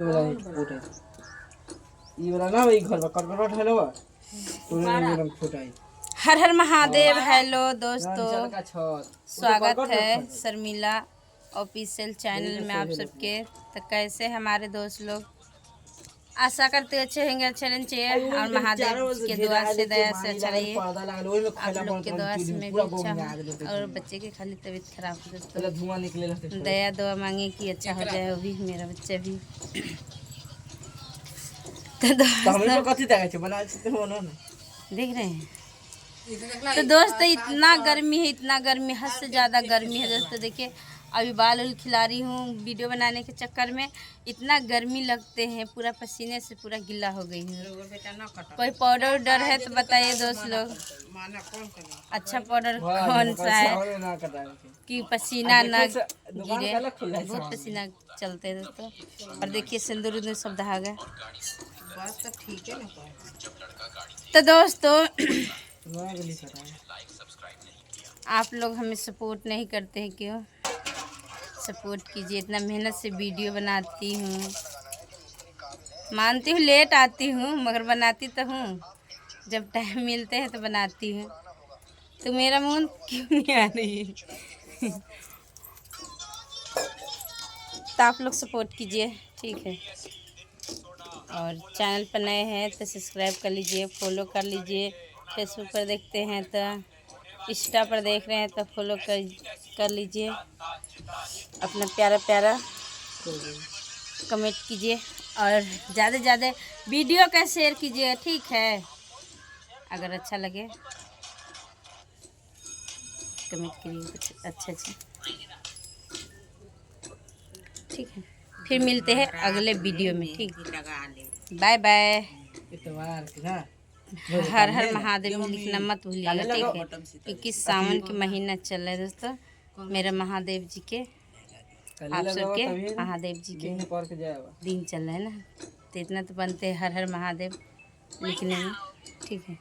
वाला है फोटो ये वाला ना वही घर का करकट है ना तो ये फोटो है। हर हर महादेव। हेलो दोस्तों, का छत स्वागत है शर्मिला ऑफिशियल चैनल में आप सबके। तो कैसे हमारे दोस्त लोग, आशा करते अच्छे होंगे, अच्छे रहने चाहिए और महादेव के दुआ से दया से अच्छा रहिए। आप लोग के दुआ से मैं भी अच्छा हूँ और बच्चे की खाली तबीयत खराब हो दोस्तों, धुआं निकले दया दुआ मांगे कि अच्छा हो जाए वो भी, मेरा बच्चा भी। तो देख रहे हैं तो दोस्त इतना गर्मी है, इतना गर्मी, हद से ज़्यादा गर्मी है दोस्तों। देखिए अभी बाल उल खिला रही हूँ वीडियो बनाने के चक्कर में, इतना गर्मी लगते हैं, पूरा पसीने से पूरा गिला हो गई हूँ। कोई पाउडर उडर है तो बताइए दोस्त लोग, अच्छा पाउडर कौन सा है कि पसीना ना गिरे। बहुत पसीना चलते हैं दोस्तों। और देखिए सिंदूर उंदूर सब दहा गया। तो दोस्तों आप लोग हमें सपोर्ट नहीं करते हैं, क्यों? सपोर्ट कीजिए, इतना मेहनत से वीडियो बनाती हूँ, मानती हूँ लेट आती हूँ मगर बनाती तो हूँ, जब टाइम मिलते हैं तो बनाती हूँ। तो मेरा मुँह क्यों नहीं आ रही है? तो आप लोग सपोर्ट कीजिए, ठीक है। और चैनल पर नए हैं तो सब्सक्राइब कर लीजिए, फॉलो कर लीजिए। फेसबुक पर देखते हैं तो, इंस्टा पर देख रहे हैं तो फॉलो कर लीजिए। अपना प्यारा प्यारा कमेंट कीजिए और ज़्यादा से ज़्यादा वीडियो का शेयर कीजिए, ठीक है। अगर अच्छा लगे कमेंट करिए कुछ अच्छा, ठीक है। फिर मिलते हैं अगले वीडियो में, ठीक। Bye bye. हर हर महादेव में लिखना मत भूलिएगा, ठीक है, क्योंकि सावन के महीना चल रहा है दोस्तों। मेरे महादेव जी के, आप सबके महादेव जी के दिन चल रहे हैं ना, तो इतना तो बनते हैं हर हर महादेव लिखने में, ठीक है।